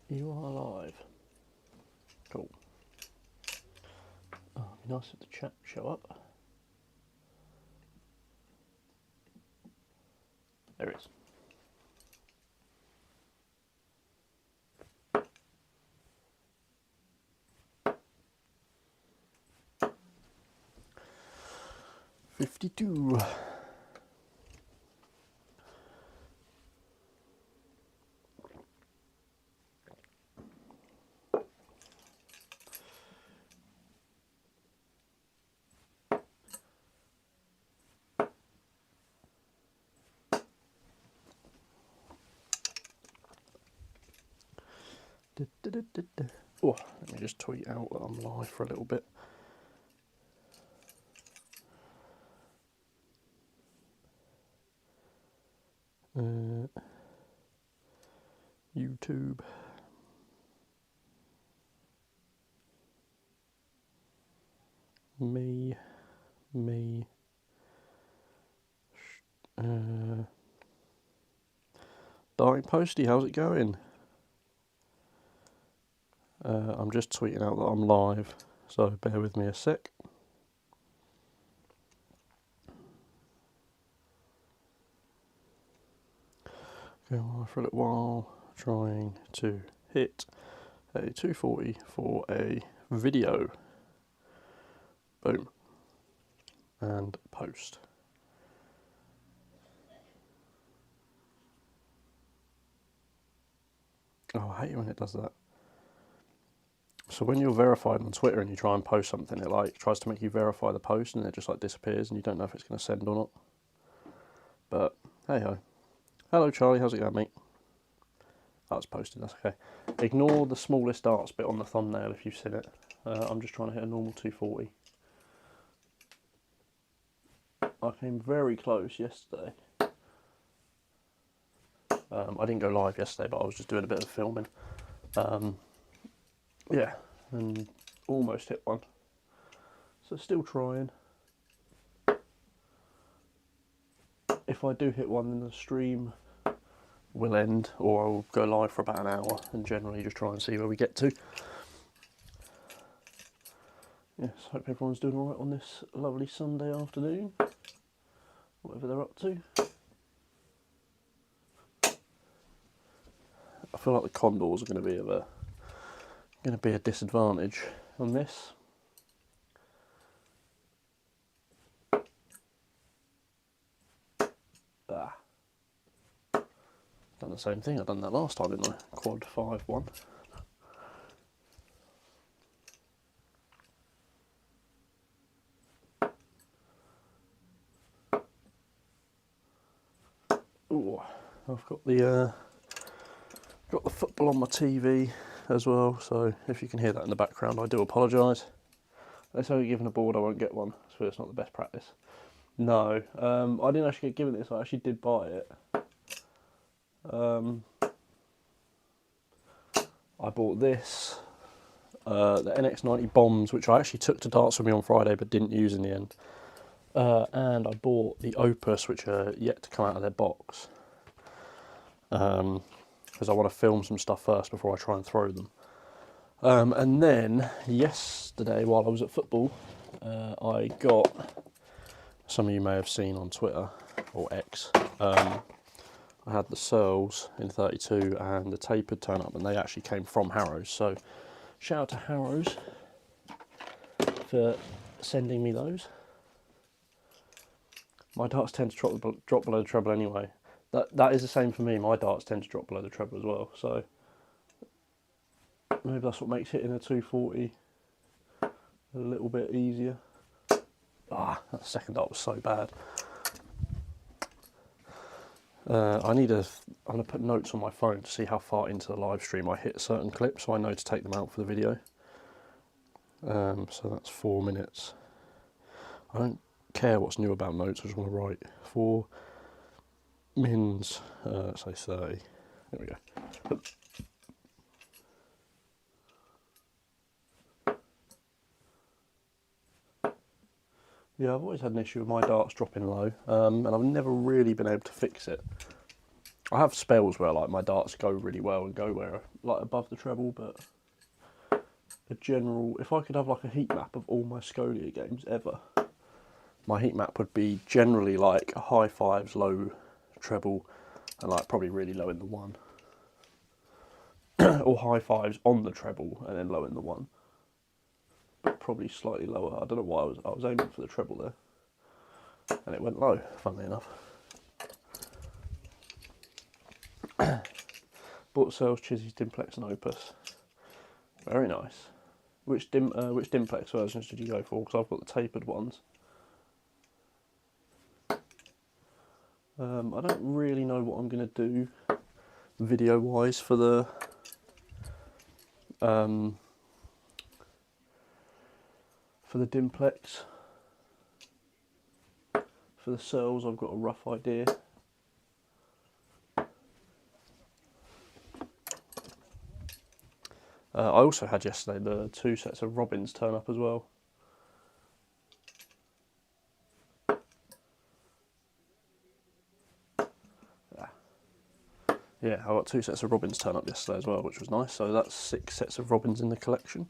You are live. Cool. Oh, it'd be nice if the chat show up. There it is. $52. Oh, let me just tweet out that I'm live for a little bit. YouTube. Me. Dark Posty, how's it going? I'm just tweeting out that I'm live, so bear with me a sec. Going live for a little while, trying to hit a 240 for a video. Boom. And post. Oh, I hate it when it does that. So when you're verified on Twitter and you try and post something, it like tries to make you verify the post and it just like disappears and you don't know if it's going to send or not. But hey ho. Hello Charlie, how's it going, mate? Oh, it's posted, that's okay. Ignore the smallest darts bit on the thumbnail if you've seen it. I'm just trying to hit a normal 240. I came very close yesterday. I didn't go live yesterday, but I was just doing a bit of filming. Yeah, and almost hit one. So still trying. If I do hit one, then the stream will end, or I'll go live for about an hour and generally just try and see where we get to. Yes, hope everyone's doing alright on this lovely Sunday afternoon, whatever they're up to. I feel like the condors are going to be a disadvantage on this. Done the same thing. I've done that last time, didn't I? Quad 5-1. Ooh, I've got the football on my TV as well. So if you can hear that in the background, I do apologise. Unless I get given a board, I won't get one. So it's not the best practice. No, I didn't actually get given this. I actually did buy it. I bought this, the NX90 bombs, which I actually took to darts with me on Friday but didn't use in the end. And I bought the Opus, which are yet to come out of their box. Because I want to film some stuff first before I try and throw them. And then yesterday, while I was at football, I got, some of you may have seen on Twitter or X, I had the Searles in 32 and the tapered turn up, and they actually came from Harrows. So shout out to Harrows for sending me those. My darts tend to drop below the treble anyway. That is the same for me. My darts tend to drop below the treble as well. So maybe that's what makes hitting a 240 a little bit easier. Ah, that second dart was so bad. I'm going to put notes on my phone to see how far into the live stream I hit certain clips, so I know to take them out for the video. So that's 4 minutes. I don't care what's new about notes, I just want to write 4 mins, say 30. There we go. Yeah, I've always had an issue with my darts dropping low, and I've never really been able to fix it. I have spells where like my darts go really well and go where like above the treble, but a general, if I could have like a heat map of all my Scolia games ever, my heat map would be generally like high fives, low treble, and like probably really low in the one. Or high fives on the treble and then low in the one. But probably slightly lower. I don't know why I was aiming for the treble there. And it went low, funnily enough. Bought Cells, Chizzies, Dimplex and Opus. Very nice. Which Dimplex versions did you go for? Because I've got the tapered ones. I don't really know what I'm going to do video wise for the Dimplex. For the Cells I've got a rough idea. I also had yesterday the 2 sets of Robins turn up as well. Yeah, I got 2 sets of Robins turn up yesterday as well, which was nice. So that's 6 sets of Robins in the collection.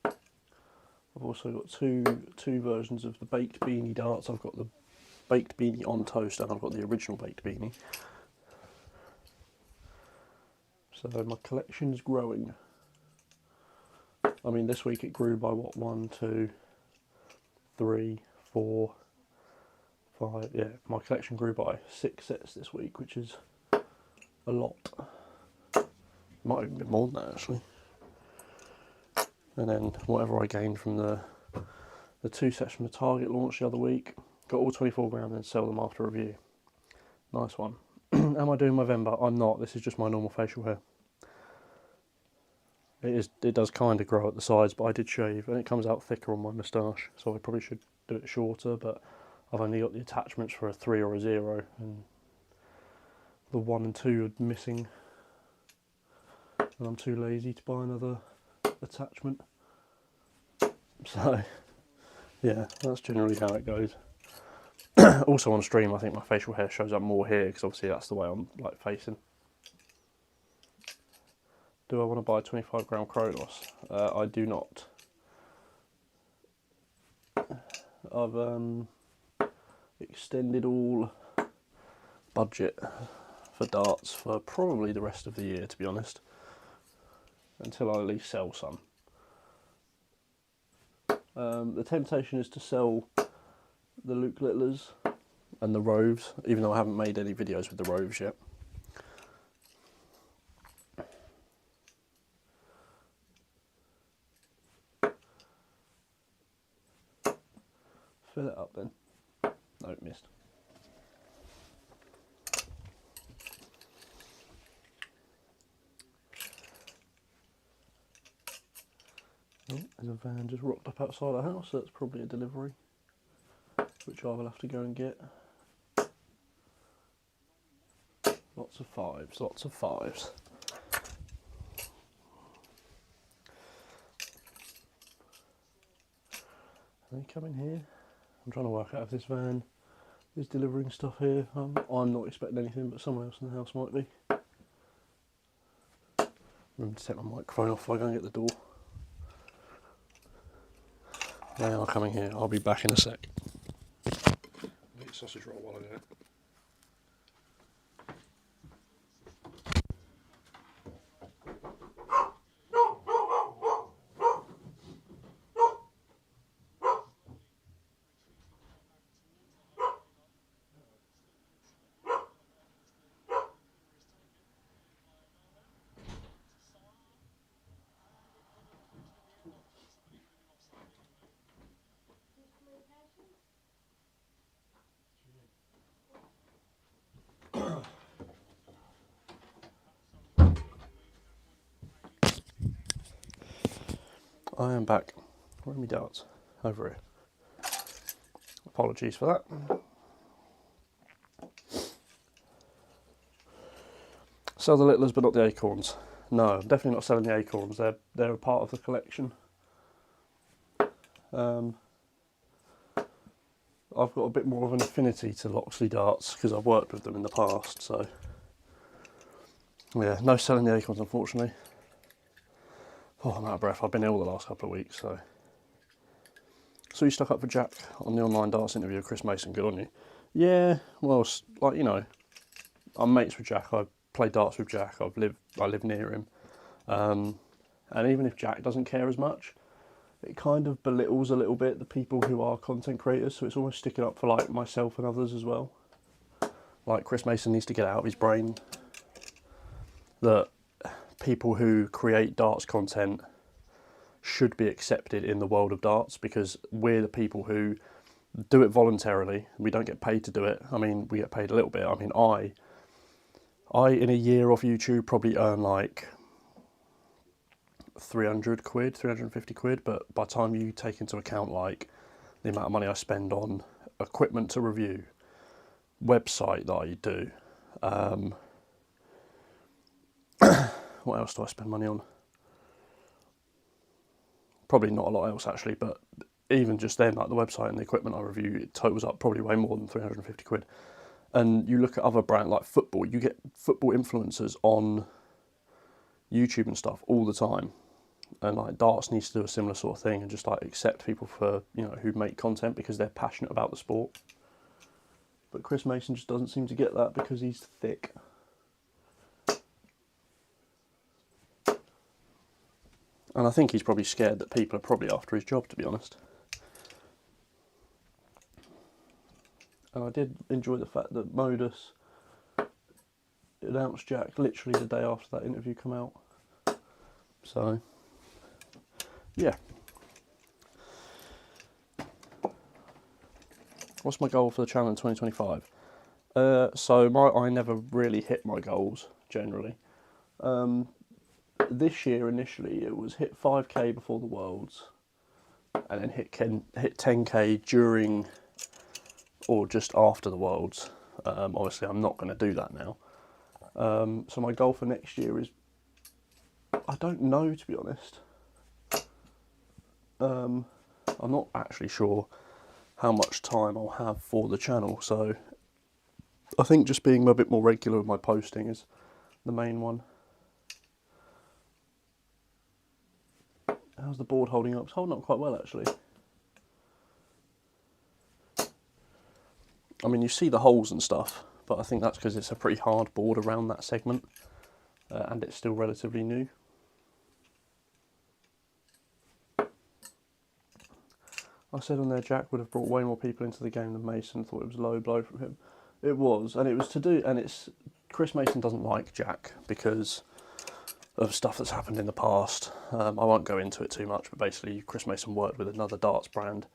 I've also got two versions of the baked beanie darts. I've got the baked beanie on toast and I've got the original baked beanie. So my collection's growing. I mean, this week it grew by what, 1, 2, 3, 4, 5. Yeah, my collection grew by 6 sets this week, which is a lot. Might even be more than that actually. And then whatever I gained from the 2 sets from the Target launch the other week, got all 24 grand and then sell them after review. Nice one. Am I doing Movember? I'm not. This is just my normal facial hair. It does kind of grow at the sides, but I did shave and it comes out thicker on my moustache, so I probably should do it shorter, but I've only got the attachments for a 3 or a 0 and the 1 and 2 are missing and I'm too lazy to buy another attachment. So yeah, that's generally how it goes. Also on stream I think my facial hair shows up more here because obviously that's the way I'm like facing. Do I want to buy 25 gram Kronos? I do not. I've extended all budget for darts for probably the rest of the year, to be honest, until I at least sell some. The temptation is to sell the Luke Littlers and the Roves, even though I haven't made any videos with the Roves yet. Fill it up then. No, it missed. Oh, there's a van just rocked up outside the house, so that's probably a delivery, which I will have to go and get. Lots of fives, lots of fives. Are they coming here? I'm trying to work out if this van is delivering stuff here. I'm not expecting anything, but someone else in the house might be. Remember to take my microphone off if I go and get the door. They are coming here. I'll be back in a sec. I'll eat a sausage roll while I do it. I am back. Where are my darts? Over here. Apologies for that. Sell the Littlers but not the Acorns. No, I'm definitely not selling the Acorns. They're a part of the collection. I've got a bit more of an affinity to Loxley darts because I've worked with them in the past, so yeah, no selling the acorns unfortunately. Oh, I'm out of breath. I've been ill the last couple of weeks, so. So you stuck up for Jack on the online darts interview with Chris Mason, good on you. Yeah, well, like, you know, I'm mates with Jack, I play darts with Jack, I live near him. And even if Jack doesn't care as much, it kind of belittles a little bit the people who are content creators, so it's almost sticking up for like myself and others as well. Like Chris Mason needs to get out of his brain that people who create darts content should be accepted in the world of darts, because we're the people who do it voluntarily. We don't get paid to do it. I mean, we get paid a little bit. I mean, I in a year off YouTube probably earn like 300 quid, 350 quid, but by the time you take into account like the amount of money I spend on equipment to review, website that I do, what else do I spend money on? Probably not a lot else actually, but even just then, like the website and the equipment I review, it totals up probably way more than 350 quid. And you look at other brands like football, you get football influencers on YouTube and stuff all the time. And like darts needs to do a similar sort of thing and just like accept people for, you know, who make content because they're passionate about the sport. But Chris Mason just doesn't seem to get that because he's thick. And I think he's probably scared that people are probably after his job, to be honest. And I did enjoy the fact that Modus announced Jack literally the day after that interview come out. So, yeah. What's my goal for the channel in 2025? So I never really hit my goals, generally. This year, initially, it was hit 5k before the Worlds, and then hit 10k during or just after the Worlds. Obviously, I'm not going to do that now. So my goal for next year is, I don't know, to be honest. I'm not actually sure how much time I'll have for the channel, so I think just being a bit more regular with my posting is the main one. How's the board holding up? It's holding up quite well, actually. I mean, you see the holes and stuff, but I think that's because it's a pretty hard board around that segment, and it's still relatively new. I said on there Jack would have brought way more people into the game than Mason. Thought it was a low blow from him. It was, and it was to do, and it's, Chris Mason doesn't like Jack because of stuff that's happened in the past. I won't go into it too much, but basically Chris Mason worked with another darts brand.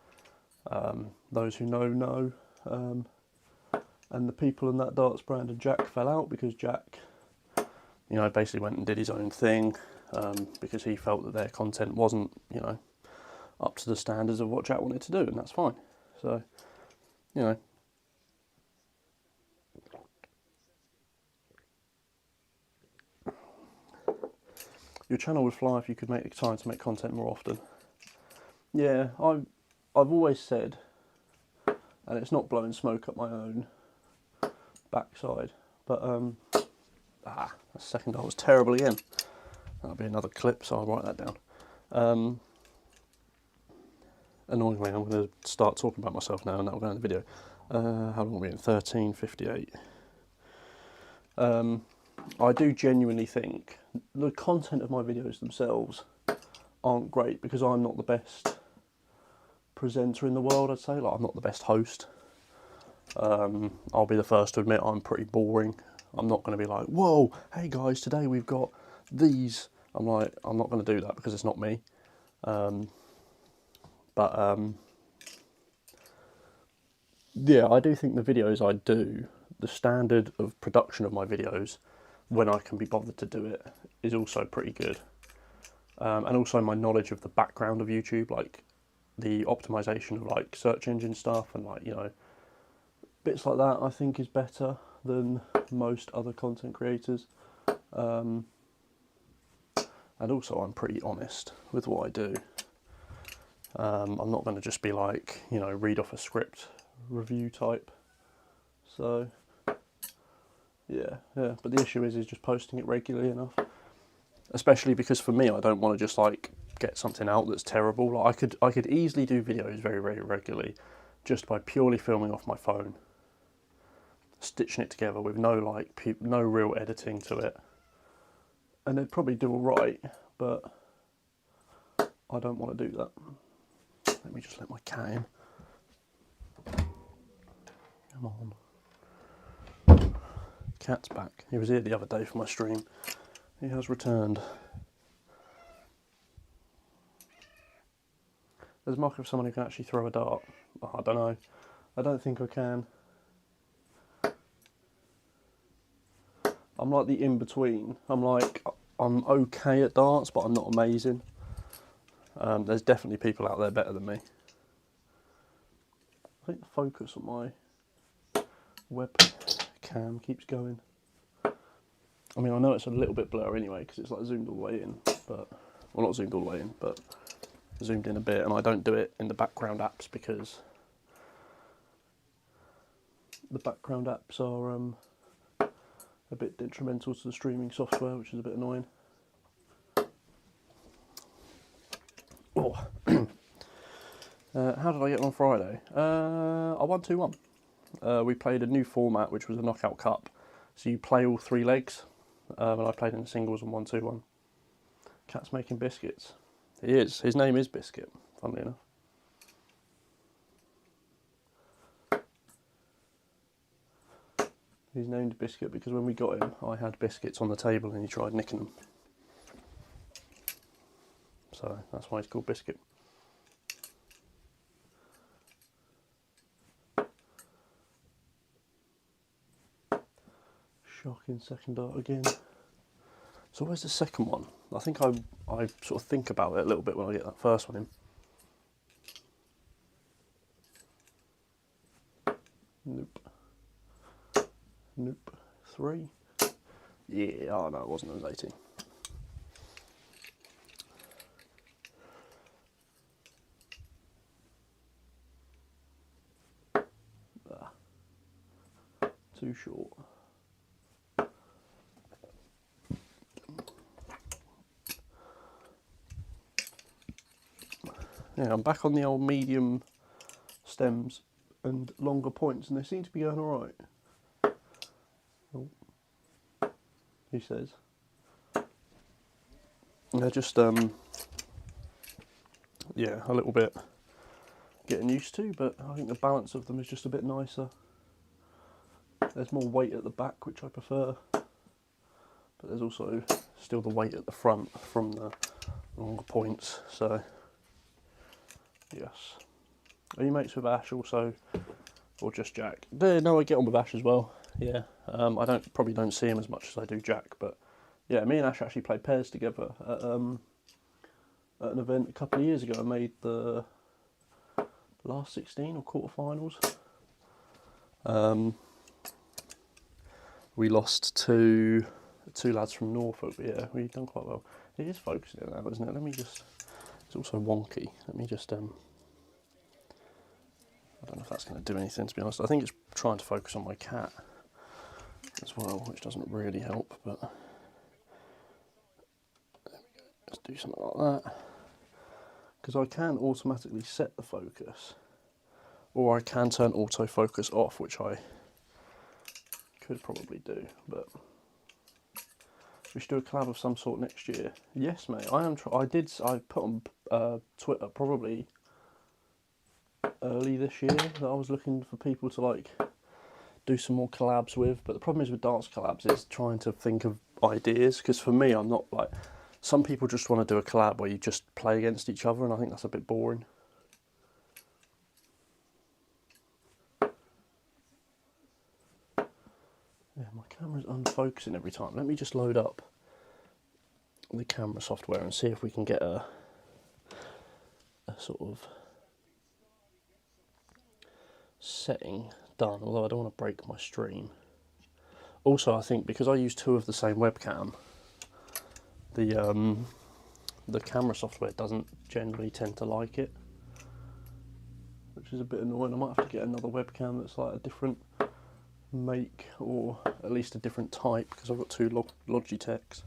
Those who know. And the people in that darts brand and Jack fell out because Jack, you know, basically went and did his own thing, because he felt that their content wasn't, you know, up to the standards of what Jack wanted to do, and that's fine. So, you know. Your channel would fly if you could make the time to make content more often. Yeah, I've always said, and it's not blowing smoke up my own backside, but that second goal was terrible again. That'll be another clip, so I'll write that down. Annoyingly, I'm going to start talking about myself now, and that will go in the video. How long are we in? 13:58. I do genuinely think the content of my videos themselves aren't great because I'm not the best presenter in the world, I'd say. Like, I'm not the best host. I'll be the first to admit I'm pretty boring. I'm not going to be like, whoa, hey guys, today we've got these. I'm not going to do that because it's not me. Yeah, I do think the videos I do, the standard of production of my videos, when I can be bothered to do it, is also pretty good. And also my knowledge of the background of YouTube, like the optimization of like search engine stuff and like, you know, bits like that, I think is better than most other content creators. And also I'm pretty honest with what I do. I'm not going to just be like, you know, read off a script review type. So yeah. But the issue is just posting it regularly enough. Especially because for me, I don't want to just like get something out that's terrible. Like I could easily do videos very, very regularly, just by purely filming off my phone, stitching it together with no real editing to it, and they'd probably do all right. But I don't want to do that. Let me just let my cat in. Come on. Cat's back. He was here the other day for my stream. He has returned. There's a mark of someone who can actually throw a dart. Oh, I don't know. I don't think I can. I'm like the in-between. I'm okay at darts, but I'm not amazing. There's definitely people out there better than me. I think the focus on my webcam keeps going. I mean, I know it's a little bit blurry anyway, because it's like zoomed all the way in, but, well, not zoomed all the way in, but zoomed in a bit, and I don't do it in the background apps because the background apps are a bit detrimental to the streaming software, which is a bit annoying. Oh. How did I get on Friday? I won 2-1. We played a new format, which was a knockout cup. So you play all 3 legs, and I played in the singles and won 2-1. Cat's making biscuits. He is. His name is Biscuit, funnily enough. He's named Biscuit because when we got him, I had biscuits on the table and he tried nicking them. So that's why he's called Biscuit. Shocking second dart again. So where's the second one? I think I sort of think about it a little bit when I get that first one in. Nope. Nope. 3. Yeah, oh no, it wasn't. It was 18. Too short. Yeah, I'm back on the old medium stems and longer points, and they seem to be going all right. Oh. He says. They're just, yeah, a little bit getting used to, but I think the balance of them is just a bit nicer. There's more weight at the back, which I prefer, but there's also still the weight at the front from the longer points, so yes. Are you mates with Ash also, or just Jack? No, I get on with Ash as well, yeah. I probably don't see him as much as I do Jack, but yeah, me and Ash actually played pairs together at an event a couple of years ago. I made the last 16 or quarterfinals. We lost to 2 lads from Norfolk, but yeah, we've done quite well. It is focusing it now, isn't it? Let me just, it's also wonky. Let me just, I don't know if that's going to do anything, to be honest. I think it's trying to focus on my cat as well, which doesn't really help, but there we go. Let's do something like that. Because I can automatically set the focus, or I can turn autofocus off, which I could probably do, but we should do a collab of some sort next year. Yes, mate, I am. I put on Twitter probably early this year that I was looking for people to like do some more collabs with, but the problem is with darts collabs is trying to think of ideas, because for me, I'm not like, some people just want to do a collab where you just play against each other, and I think that's a bit boring. Yeah, my camera's unfocusing every time. Let me just load up the camera software and see if we can get a sort of setting done, although I don't want to break my stream. Also, I think because I use 2 of the same webcam, the camera software doesn't generally tend to like it. which is a bit annoying. I might have to get another webcam that's like a different make, or at least a different type, because I've got two Logitechs.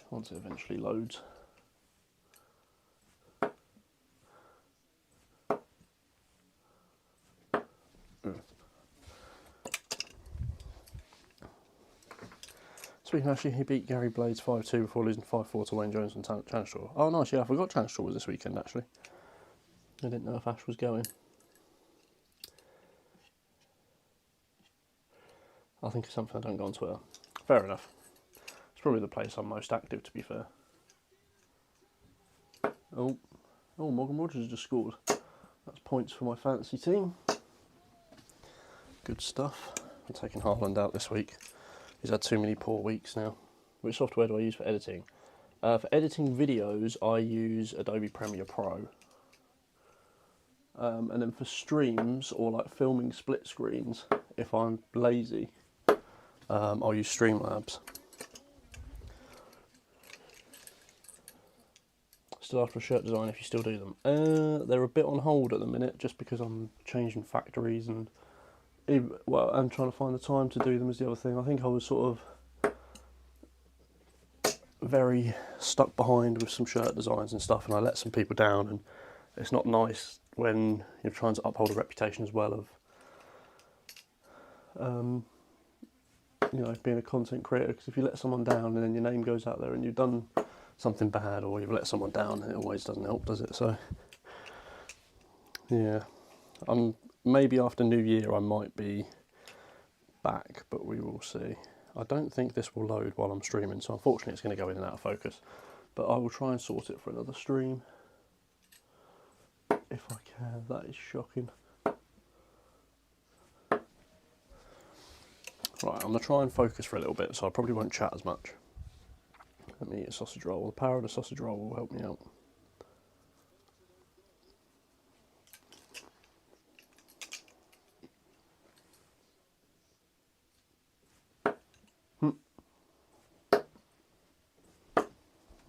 Once it eventually loads. Speaking of Ashley, he beat Gary Blades 5-2 before losing 5-4 to Wayne Jones and Chanshaw. Oh nice, yeah, I forgot Chanshaw was this weekend actually. I didn't know if Ash was going. I think it's something I don't go on Twitter. Fair enough. It's probably the place I'm most active, to be fair. Oh, Morgan Rogers has just scored. That's points for my fantasy team. Good stuff. I'm taking Haaland out this week. He's had too many poor weeks now. Which software do I use for editing? For editing videos, I use Adobe Premiere Pro. And then for streams, or like filming split screens, if I'm lazy, I'll use Streamlabs. Still after a shirt design if you still do them. They're a bit on hold at the minute, just because I'm changing factories and I'm trying to find the time to do them is the other thing. I think I was sort of very stuck behind with some shirt designs and stuff, and I let some people down, and it's not nice when you're trying to uphold a reputation as well of you know, being a content creator, because if you let someone down and then your name goes out there and you've done something bad, or you've let someone down, it always doesn't help, does it? So yeah, maybe after New Year I might be back, but we will see. I don't think this will load while I'm streaming, so unfortunately it's going to go in and out of focus, but I will try and sort it for another stream if I can. That is shocking. Right, I'm going to try and focus for a little bit, so I probably won't chat as much. Let me eat a sausage roll. The power of the sausage roll will help me out.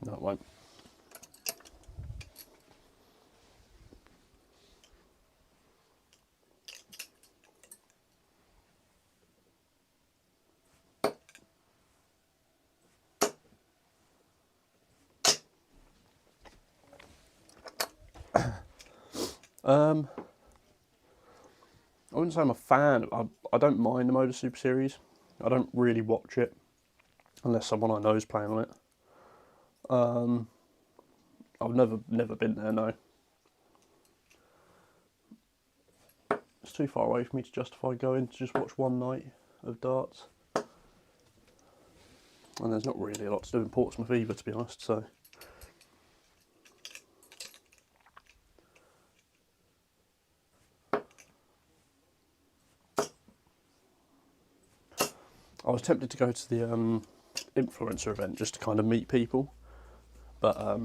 No, it won't. I wouldn't say I'm a fan. I don't mind the Motor Super Series. I don't really watch it unless someone I know is playing on it. I've never been there, no. It's too far away for me to justify going to just watch one night of darts. And there's not really a lot to do in Portsmouth either, to be honest, so. I was tempted to go to the influencer event just to kind of meet people, but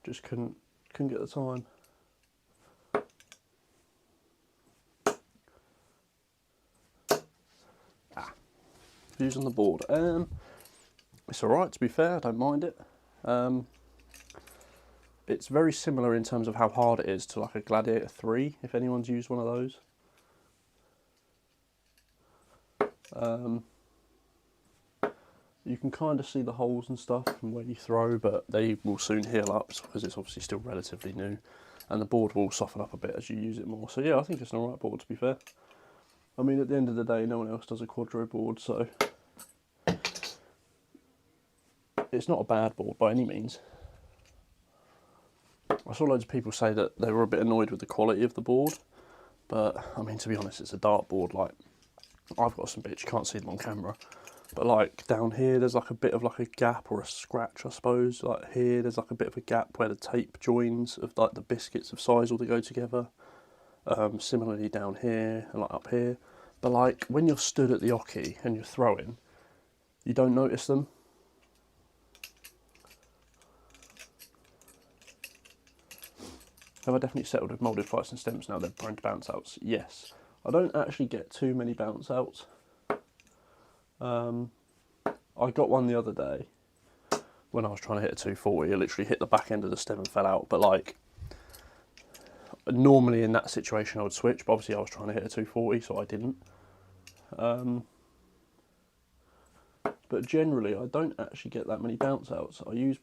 just couldn't get the time. Views on the board. It's alright, to be fair, I don't mind it. It's very similar in terms of how hard it is to like a Gladiator 3, if anyone's used one of those. You can kind of see the holes and stuff from where you throw, but they will soon heal up because it's obviously still relatively new, and the board will soften up a bit as you use it more. So yeah, I think it's an alright board, to be fair. I mean, at the end of the day, no one else does a quadro board, so it's not a bad board by any means. I saw loads of people say that they were a bit annoyed with the quality of the board, but I mean, to be honest, it's a dart board. Like, I've got some bits, you can't see them on camera, but like down here there's like a bit of like a gap or a scratch, I suppose. Like here there's like a bit of a gap where the tape joins of like the biscuits of sisal that go together. Similarly down here and like up here, but like when you're stood at the oche and you're throwing, you don't notice them. Have I definitely settled with moulded flights and stems now? They're prone to bounce outs. Yes. I don't actually get too many bounce outs. I got one the other day, when I was trying to hit a 240, it literally hit the back end of the stem and fell out. But like, normally in that situation I would switch, but obviously I was trying to hit a 240, so I didn't. But generally I don't actually get that many bounce outs. I use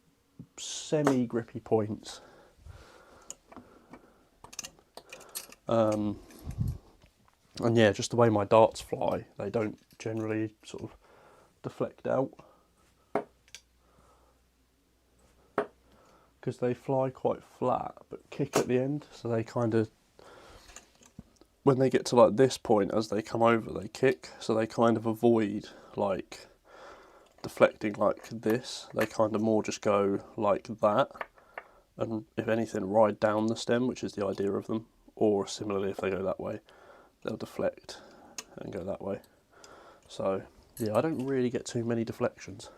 semi-grippy points. And yeah, just the way my darts fly, they don't generally sort of deflect out, because they fly quite flat but kick at the end, so they kind of, when they get to like this point, as they come over they kick, so they kind of avoid like deflecting like this. They kind of more just go like that, and if anything ride down the stem, which is the idea of them. Or similarly, if they go that way, they'll deflect and go that way. So yeah, I don't really get too many deflections.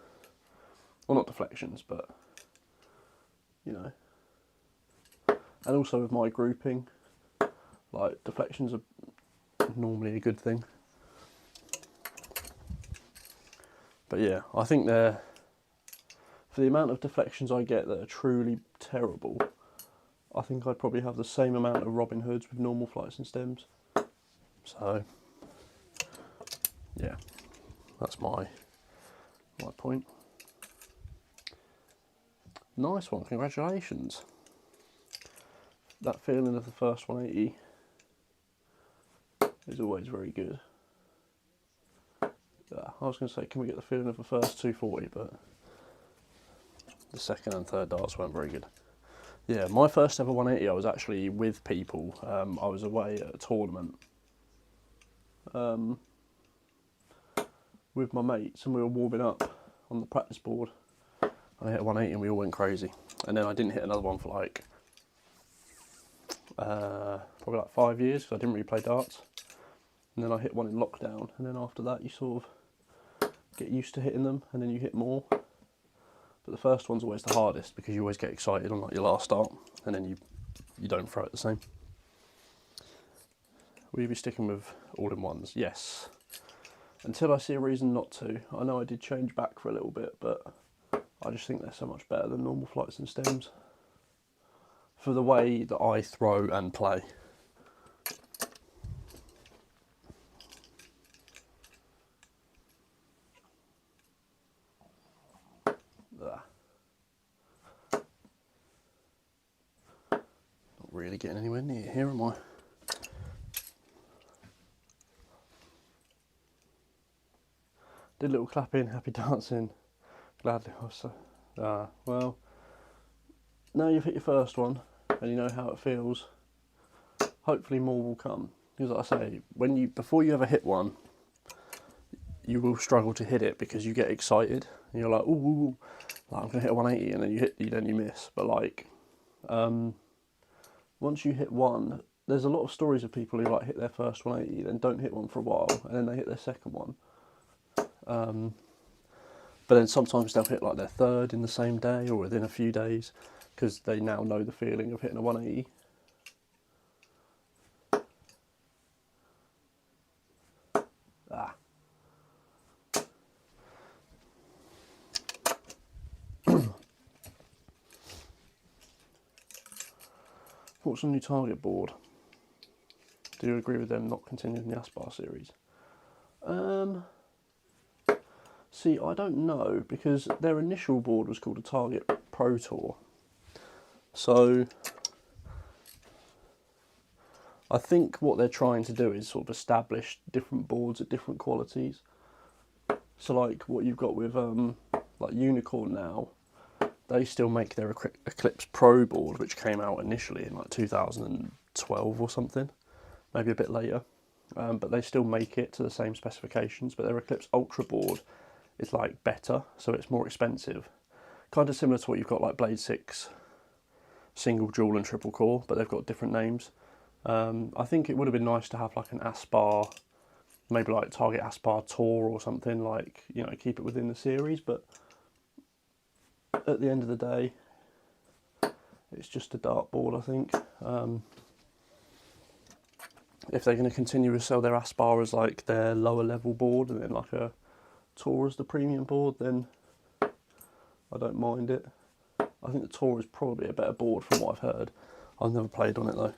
Well, not deflections, but you know. And also with my grouping, like deflections are normally a good thing. But yeah, I think they're, for the amount of deflections I get that are truly terrible, I think I'd probably have the same amount of Robin Hoods with normal flights and stems. So yeah, that's my point. Nice one, congratulations. That feeling of the first 180 is always very good. Yeah, I was going to say, can we get the feeling of the first 240, but the second and third darts weren't very good. Yeah, my first ever 180, I was actually with people. I was away at a tournament with my mates, and we were warming up on the practice board. I hit a 180 and we all went crazy. And then I didn't hit another one for like probably like 5 years, because I didn't really play darts. And then I hit one in lockdown, and then after that you sort of get used to hitting them, and then you hit more. But the first one's always the hardest, because you always get excited on like your last dart, and then you don't throw it the same. Will you be sticking with all-in-ones? Yes. Until I see a reason not to. I know I did change back for a little bit, but I just think they're so much better than normal flights and stems for the way that I throw and play. Not really getting anywhere near here, am I? Did a little clapping, happy dancing. Gladly also. Well, now you've hit your first one and you know how it feels, hopefully more will come. Because like I say, before you ever hit one, you will struggle to hit it because you get excited. And you're like, ooh, like, I'm going to hit a 180, and then you miss. But like, once you hit one, there's a lot of stories of people who like hit their first 180, then don't hit one for a while, and then they hit their second one. But then sometimes they'll hit like their third in the same day or within a few days, because they now know the feeling of hitting a 180. What's on your target board? Do you agree with them not continuing the Aspar series? See, I don't know, because their initial board was called a Target Pro Tour. So I think what they're trying to do is sort of establish different boards at different qualities. So like what you've got with like Unicorn now, they still make their Eclipse Pro board, which came out initially in like 2012 or something, maybe a bit later. But they still make it to the same specifications, but their Eclipse Ultra board is like better, so it's more expensive. Kind of similar to what you've got like Blade 6 single, dual and triple core, but they've got different names. I think it would have been nice to have like an Aspar, maybe like Target Aspar Tour or something, like, you know, keep it within the series, but at the end of the day, it's just a dartboard, I think. If they're going to continue to sell their Aspar as like their lower level board and then like a Tour as the premium board, then I don't mind it. I think the Tour is probably a better board from what I've heard. I've never played on it though.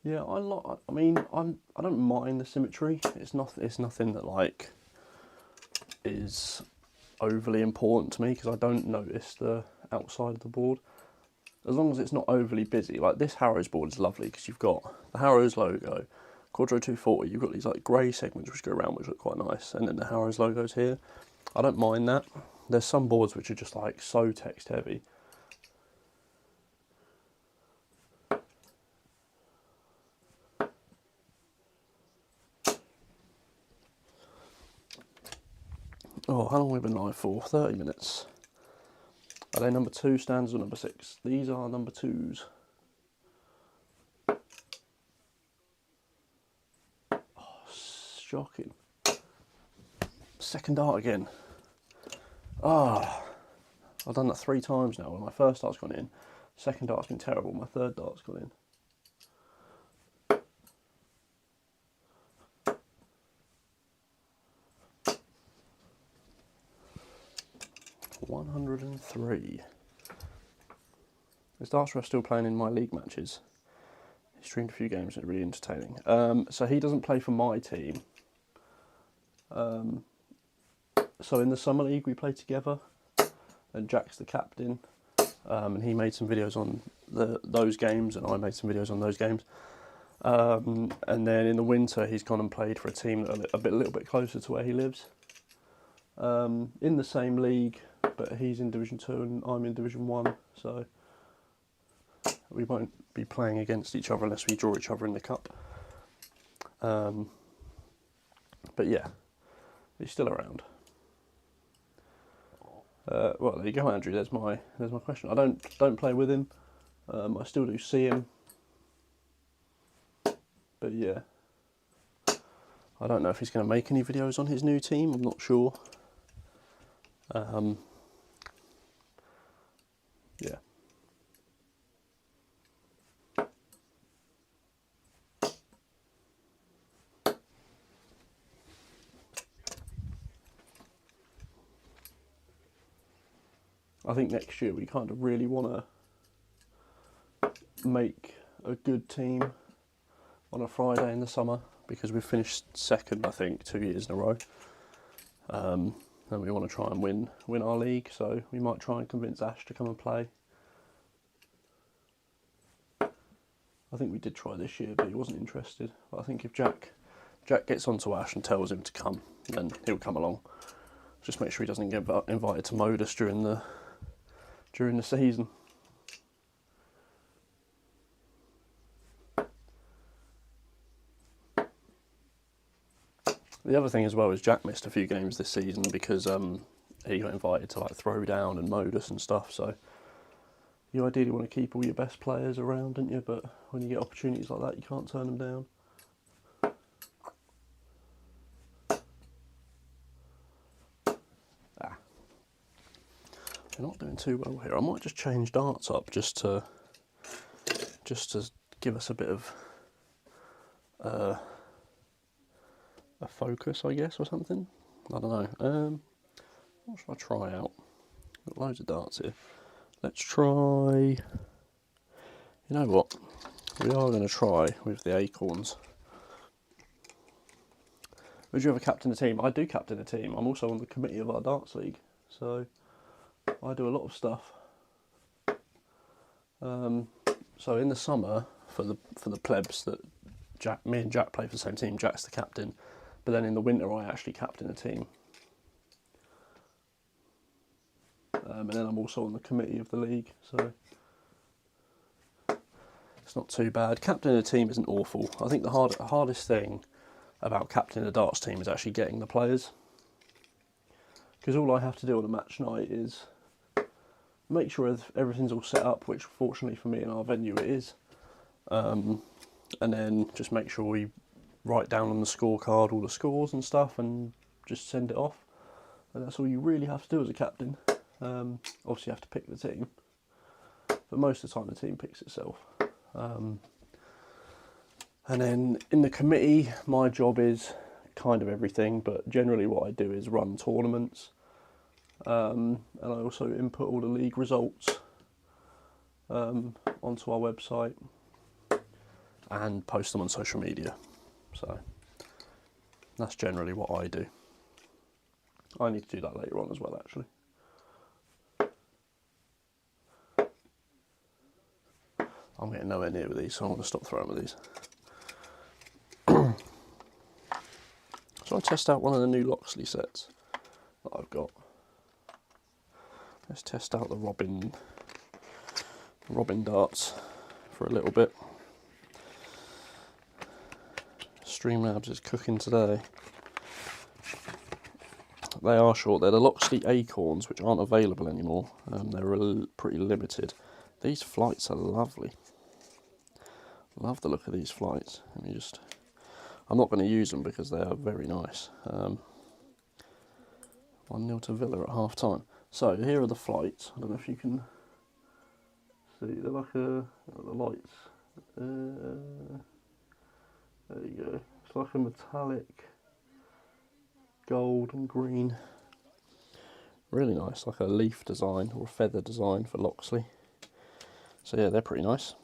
Yeah, I mean, I don't mind the symmetry. It's nothing that like is overly important to me because I don't notice the outside of the board. As long as it's not overly busy. Like this Harrows board is lovely because you've got the Harrows logo, Quadro 240. You've got these like grey segments which go around, which look quite nice, and then the Harrows logo's here. I don't mind that. There's some boards which are just like so text heavy. Oh, how long have we been live for? 30 minutes. Are they number 2 stands or number 6? These are number 2s. Oh, shocking. Second dart again. Ah, I've done that 3 times now. When my first dart's gone in, second dart's been terrible, my third dart's gone in. 103. Is Dartref still playing in my league matches? He streamed a few games and it's really entertaining. So he doesn't play for my team. So in the summer league we played together, and Jack's the captain, and he made some videos on those games, and I made some videos on those games. And then in the winter he's gone and played for a team that are a little bit closer to where he lives. In the same league, but he's in Division 2 and I'm in Division 1, so we won't be playing against each other unless we draw each other in the cup. But yeah, he's still around. Well, there you go, Andrew. There's my question. I don't play with him. I still do see him, but yeah, I don't know if he's going to make any videos on his new team. I'm not sure. Yeah. I think next year we kind of really want to make a good team on a Friday in the summer, because we've finished second, I think, 2 years in a row. And we want to try and win our league, so we might try and convince Ash to come and play. I think we did try this year, but he wasn't interested. But I think if Jack gets onto Ash and tells him to come, then he'll come along. Just make sure he doesn't get invited to Modus during the season. The other thing as well is Jack missed a few games this season because he got invited to like Throwdown and Modus and stuff. So you ideally want to keep all your best players around, don't you? But when you get opportunities like that, you can't turn them down. We're not doing too well here. I might just change darts up just to give us a bit of a focus, I guess, or something. I don't know. What should I try out? Got loads of darts here. Let's try. You know what? We are going to try with the acorns. Would you ever captain a team? I do captain a team. I'm also on the committee of our darts league, so I do a lot of stuff. So in the summer, for the plebs that me and Jack play for the same team, Jack's the captain. But then in the winter, I actually captain a team. And then I'm also on the committee of the league, so it's not too bad. Captaining a team isn't awful. I think the hardest thing about captaining a darts team is actually getting the players. Because all I have to do on a match night is make sure everything's all set up, which fortunately for me in our venue it is. And then just make sure we write down on the scorecard all the scores and stuff and just send it off. And that's all you really have to do as a captain. Obviously you have to pick the team. But but most of the time the team picks itself. And then in the committee, my job is kind of everything, but generally what I do is run tournaments, and I also input all the league results onto our website and post them on social media. So that's generally what I do. I need to do that later on as well, actually. I'm getting nowhere near with these, so I'm going to stop throwing with these. So I test out one of the new Loxley sets that I've got. Let's test out the Robin darts for a little bit. Streamlabs is cooking today. They are short. They're the Loxley Acorns, which aren't available anymore. They're pretty limited. These flights are lovely. Love the look of these flights. I'm not going to use them because they are very nice. 1-0 to Villa at half time. So here are the flights. I don't know if you can see. They're like the lights. There you go. It's like a metallic gold and green. Really nice, like a leaf design or a feather design for Loxley. So yeah, they're pretty nice.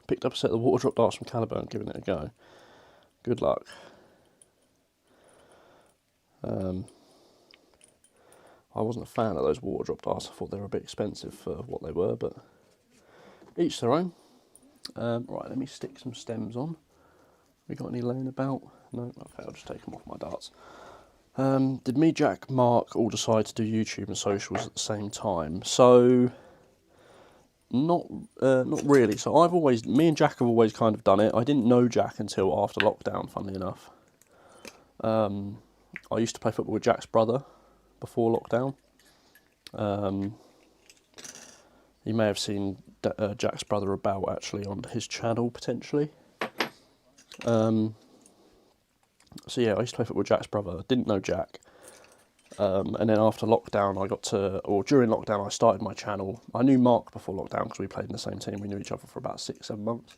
Picked up a set of the water drop darts from Caliburn, giving it a go. Good luck. I wasn't a fan of those water drop darts. I thought they were a bit expensive for what they were, but each their own. Right, let me stick some stems on. We got any laying about? No? Okay, I'll just take them off my darts. Did me, Jack, Mark all decide to do YouTube and socials at the same time? So, not really. So me and Jack have always kind of done it. I didn't know Jack until after lockdown, funnily enough. I used to play football with Jack's brother before lockdown. You may have seen Jack's brother about actually on his channel potentially. So yeah, I used to play football with Jack's brother. Didn't know Jack. And then after lockdown, during lockdown, I started my channel. I knew Mark before lockdown because we played in the same team. We knew each other for about 6-7 months.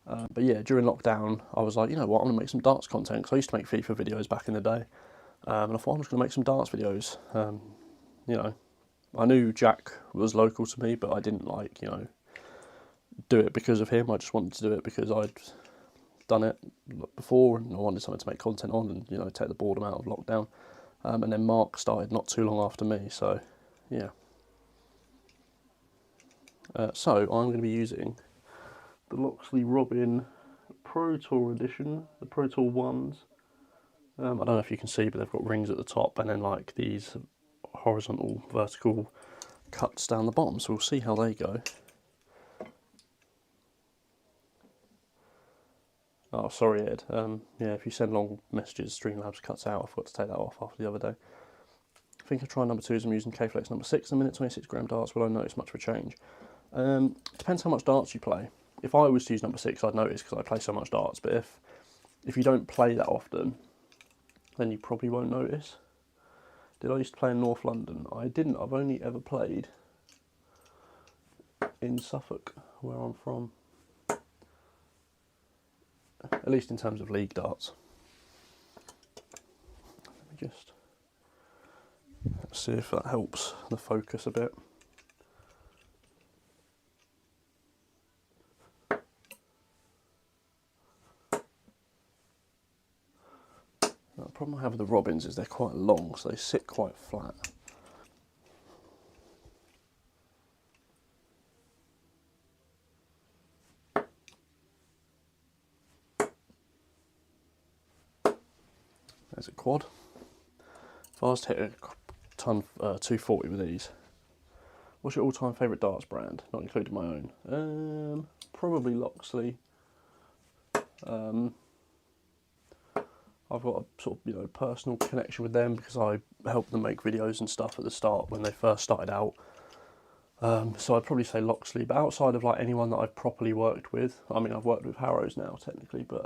But yeah, during lockdown, I was like, you know what, I'm going to make some darts content because I used to make FIFA videos back in the day. And I thought I'm just going to make some darts videos. You know, I knew Jack was local to me, but I didn't do it because of him. I just wanted to do it because I'd done it before and I wanted something to make content on and, take the boredom out of lockdown. And then Mark started not too long after me, so yeah. So I'm going to be using the Loxley Robin Pro Tour edition, the Pro Tour 1s. I don't know if you can see, but they've got rings at the top and then like these horizontal, vertical cuts down the bottom, so we'll see how they go. Oh, sorry, Ed. Yeah, if you send long messages, Streamlabs cuts out. I forgot to take that off after the other day. I think I'll try number 2 as I'm using K-Flex number 6 in a minute, 26 gram darts. Will I notice much of a change? Depends how much darts you play. If I was to use number 6, I'd notice because I play so much darts. But if you don't play that often, then you probably won't notice. Did I used to play in North London? I didn't. I've only ever played in Suffolk, where I'm from. At least in terms of league darts. Let me just see if that helps the focus a bit. Now, the problem I have with the Robins is they're quite long, so they sit quite flat. There's a quad. If I was to hit a ton 240 with these, what's your all-time favourite darts brand? Not including my own. Probably Loxley. I've got a sort of personal connection with them because I helped them make videos and stuff at the start when they first started out. So I'd probably say Loxley, but outside of like anyone that I've properly worked with, I mean I've worked with Harrows now technically, but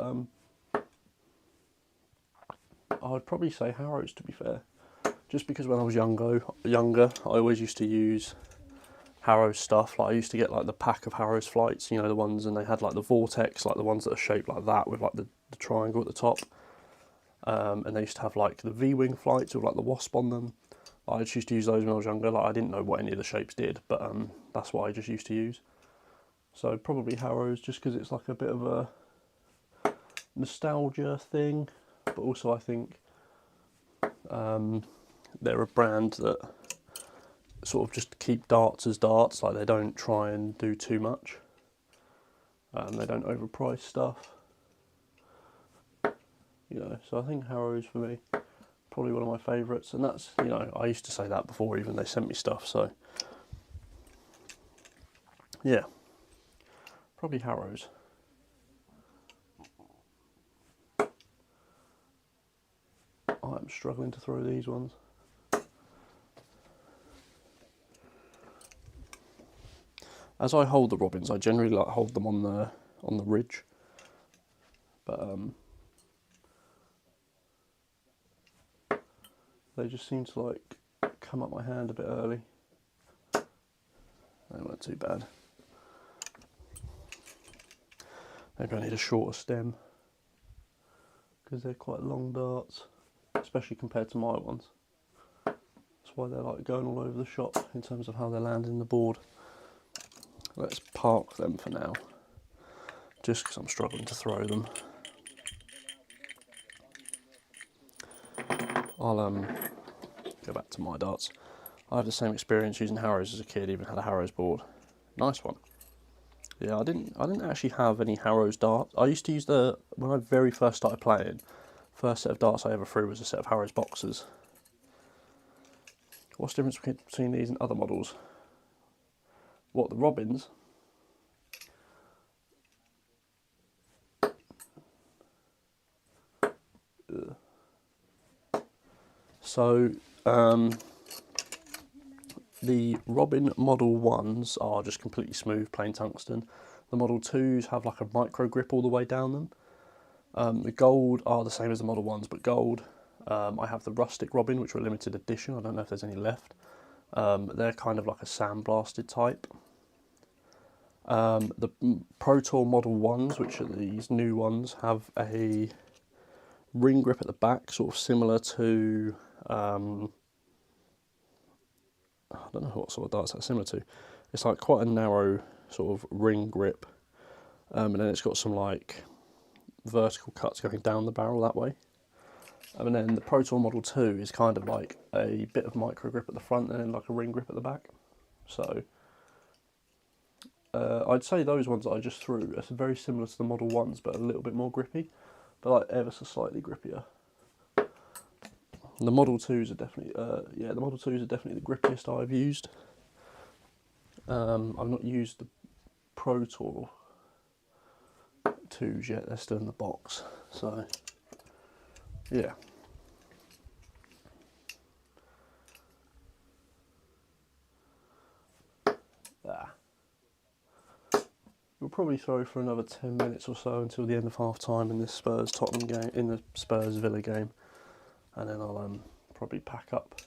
I'd probably say Harrows to be fair. Just because when I was younger, I always used to use Harrow stuff. Like I used to get like the pack of Harrow's flights, you know, the ones, and they had like the vortex, like the ones that are shaped like that with like the triangle at the top. And they used to have like the V-wing flights with like the wasp on them. I just used to use those when I was younger. Like I didn't know what any of the shapes did, but that's what I just used to use. So probably Harrows, just because it's like a bit of a nostalgia thing, but also I think they're a brand that sort of just keep darts as darts. Like they don't try and do too much. They don't overprice stuff. You know, so I think Harrows for me, probably one of my favourites, and that's, you know, I used to say that before even they sent me stuff, so yeah, probably Harrows. I'm struggling to throw these ones. As I hold the robins, I generally like hold them on the ridge, but they just seem to like come up my hand a bit early. They weren't too bad. Maybe I need a shorter stem because they're quite long darts, especially compared to my ones. That's why they're like going all over the shop in terms of how they're landing the board. Let's park them for now, just because I'm struggling to throw them. I'll go back to my darts. I have the same experience using Harrows as a kid. Even had a Harrows board. Nice one. Yeah, I didn't actually have any Harrows darts. I used to use when I very first started playing. First set of darts I ever threw was a set of Harrows boxers. What's the difference between these and other models? What, the robins? Ugh. So, the Robin Model 1s are just completely smooth, plain tungsten. The Model 2s have like a micro grip all the way down them. The gold are the same as the Model 1s, but gold. I have the Rustic Robin, which are a limited edition. I don't know if there's any left. They're kind of like a sandblasted type. The Pro Tour Model 1s, which are these new ones, have a ring grip at the back, sort of similar to... I don't know what sort of darts that's similar to. It's like quite a narrow sort of ring grip, and then it's got some like vertical cuts going down the barrel that way. And then the Pro Tour Model 2 is kind of like a bit of micro grip at the front and then like a ring grip at the back. So I'd say those ones that I just threw are very similar to the Model 1s, but a little bit more grippy, but like ever so slightly grippier. The Model 2s are definitely, the Model 2s are definitely the grippiest I've used. I've not used the Pro Tour 2s yet, they're still in the box, so yeah. We'll probably throw for another 10 minutes or so until the end of half time in this Spurs-Tottenham game, in the Spurs-Villa game, and then I'll probably pack up.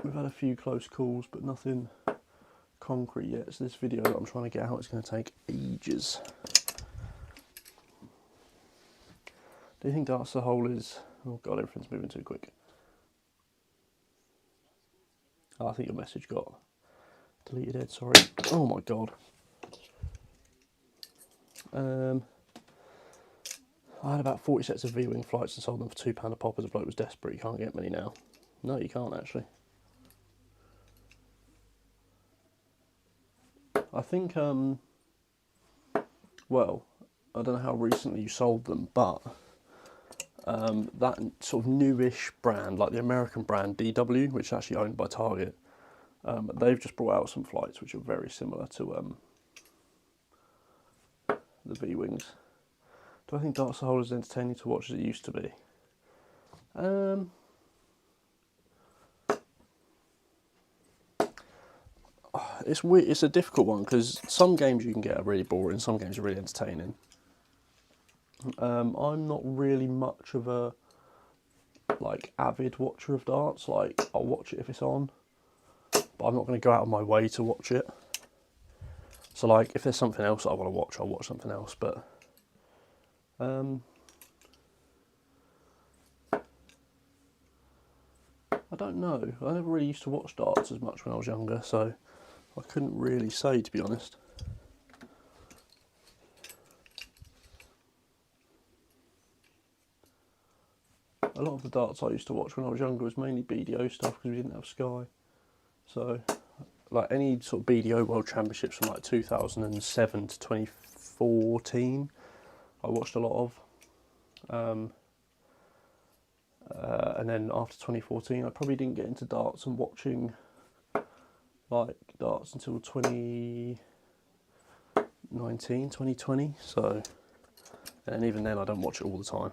We've had a few close calls, but nothing concrete yet. So this video that I'm trying to get out is going to take ages. Do you think darts the hole is... Oh god, everything's moving too quick. Oh, I think your message got deleted, Ed, sorry. Oh my god. I had about 40 sets of V-wing flights and sold them for £2 a pop as a bloke was desperate. You can't get many now. No, you can't actually. I think, well, I don't know how recently you sold them, but that sort of newish brand, like the American brand DW, which is actually owned by Target, they've just brought out some flights which are very similar to the V-wings. Do I think darts the hole is entertaining to watch as it used to be? It's weird. It's a difficult one because some games you can get are really boring, some games are really entertaining. I'm not really much of a like avid watcher of darts. Like I'll watch it if it's on, but I'm not going to go out of my way to watch it. So like, if there's something else that I want to watch, I'll watch something else. But I don't know. I never really used to watch darts as much when I was younger, so I couldn't really say, to be honest. A lot of the darts I used to watch when I was younger was mainly BDO stuff because we didn't have Sky. So, like any sort of BDO World Championships from like 2007 to 2014, I watched a lot of. And then after 2014, I probably didn't get into darts and watching like darts until 2019, 2020. So, and even then, I don't watch it all the time.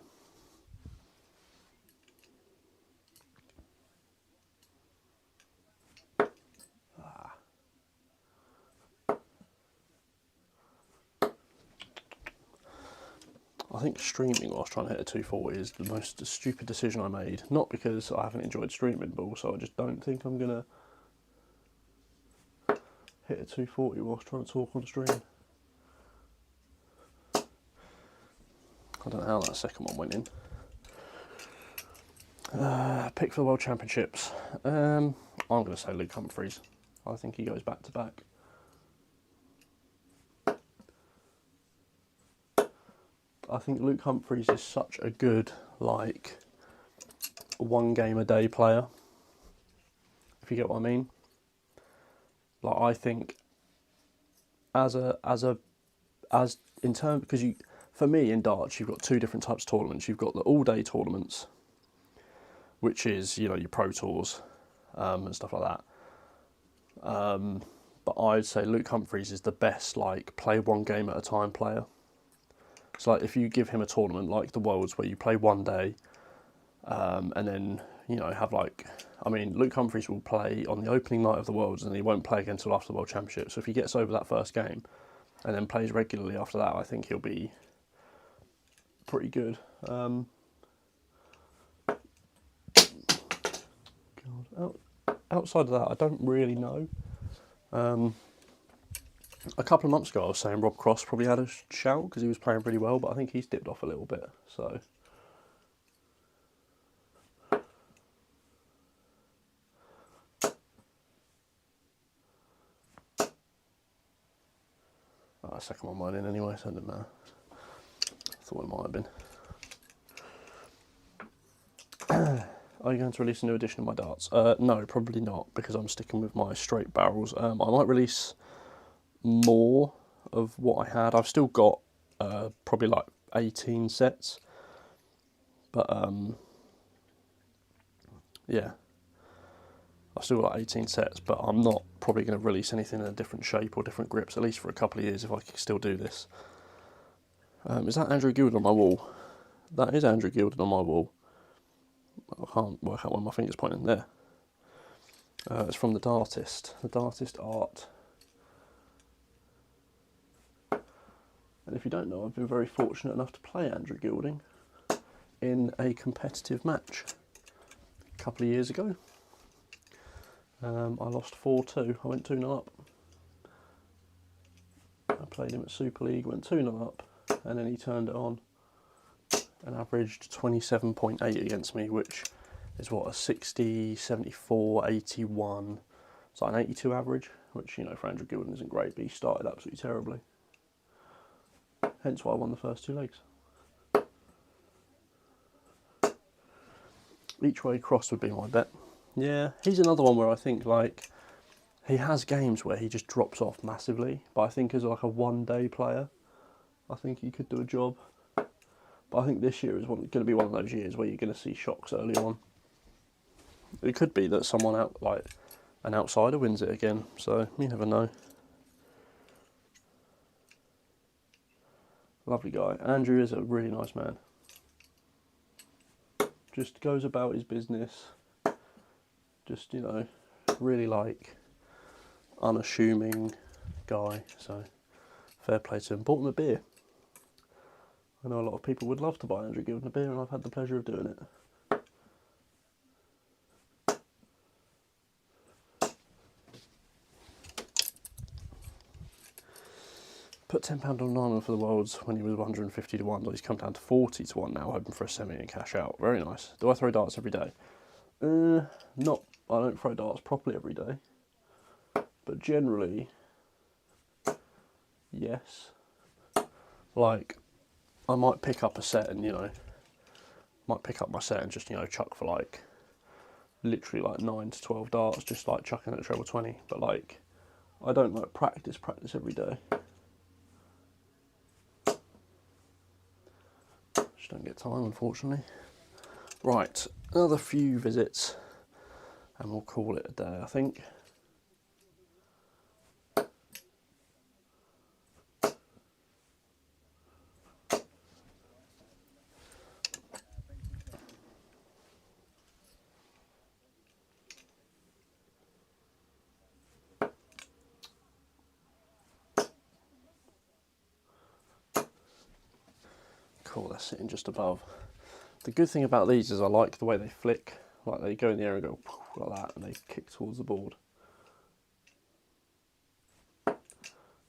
I think streaming whilst trying to hit a 240 is the most stupid decision I made. Not because I haven't enjoyed streaming, but also I just don't think I'm going to hit a 240 whilst trying to talk on stream. I don't know how that second one went in. Pick for the World Championships. I'm going to say Luke Humphries. I think he goes back to back. I think Luke Humphries is such a good, like, one game a day player, if you get what I mean. Like, I think as in terms, because for me in darts, you've got two different types of tournaments. You've got the all-day tournaments, which is, you know, your pro tours and stuff like that. But I'd say Luke Humphries is the best, like, play one game at a time player. So like, if you give him a tournament like the Worlds where you play one day, and then, you know, have like, I mean, Luke Humphries will play on the opening night of the Worlds and he won't play again until after the World Championship. So if he gets over that first game and then plays regularly after that, I think he'll be pretty good. Outside of that, I don't really know. A couple of months ago, I was saying Rob Cross probably had a shout because he was playing pretty well, but I think he's dipped off a little bit. So, second one might in anyway, so it didn't matter. I thought it might have been. Are you going to release a new edition of my darts? No, probably not, because I'm sticking with my straight barrels. I might release more of what I had. I've still got probably like 18 sets, but yeah, I've still got 18 sets, but I'm not probably going to release anything in a different shape or different grips, at least for a couple of years if I can still do this. Is that Andrew Gilden on my wall? That is Andrew Gilden on my wall. I can't work out where my finger's pointing there. It's from the Dartist art. And if you don't know, I've been very fortunate enough to play Andrew Gilding in a competitive match a couple of years ago. I lost 4-2. I went 2-0 up. I played him at Super League, went 2-0 up, and then he turned it on and averaged 27.8 against me, which is what, a 60, 74, 81. It's like an 82 average, which, you know, for Andrew Gilden isn't great, but he started absolutely terribly. Hence why I won the first two legs. Each way cross would be my bet. Yeah, he's another one where I think, like, he has games where he just drops off massively, but I think as like a one-day player, I think he could do a job. But I think this year is going to be one of those years where you're going to see shocks early on. It could be that someone out, like an outsider, wins it again, so you never know. Lovely guy. Andrew is a really nice man. Just goes about his business. Just, you know, really like unassuming guy. So fair play to him. Bought him a beer. I know a lot of people would love to buy Andrew Gilden a beer, and I've had the pleasure of doing it. put £10 on Nyman for the Worlds when he was 150 to 1. He's come down to 40 to 1 now, hoping for a semi and cash out. Very nice. Do I throw darts every day? Not. I don't throw darts properly every day. But generally, yes. Like, I might pick up a set and, you know, might pick up my set and just, you know, chuck for like, literally like 9 to 12 darts, just like chucking at treble 20. But like, I don't like practice every day. Just don't get time, unfortunately. Right, another few visits and we'll call it a day, I think. Cool, they're sitting just above. The good thing about these is I like the way they flick, like they go in the air and go like that, and they kick towards the board,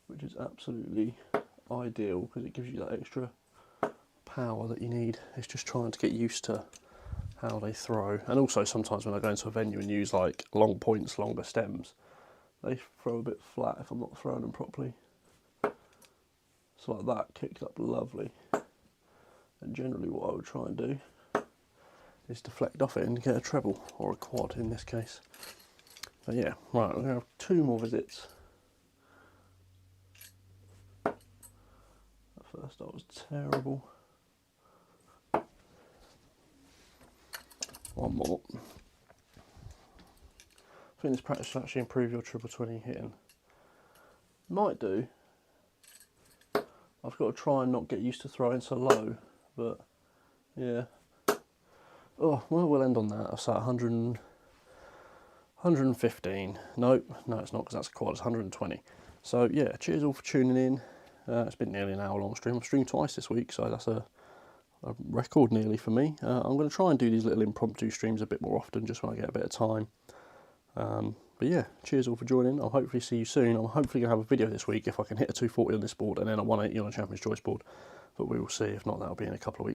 which is absolutely ideal because it gives you that extra power that you need. It's just trying to get used to how they throw. And also sometimes when I go into a venue and use like long points, longer stems, they throw a bit flat if I'm not throwing them properly. So like that kicked up lovely. And generally what I would try and do is deflect off it and get a treble, or a quad in this case. But yeah, right, we're going to have 2 more visits. At first I was terrible. 1 more. I think this practice will actually improve your treble 20 hitting. Might do. I've got to try and not get used to throwing so low, but yeah. Oh, well, we'll end on that. I've set 115. Nope, no it's not, because that's a quad, it's 120. So yeah, cheers all for tuning in. It's been nearly an hour long stream. I've streamed twice this week, so that's a record nearly for me. I'm going to try and do these little impromptu streams a bit more often, just when I get a bit of time. But yeah, cheers all for joining. I'll hopefully see you soon. I'm hopefully going to have a video this week if I can hit a 240 on this board and then a 180 on a Champions Choice board. But we will see. If not, that'll be in a couple of weeks.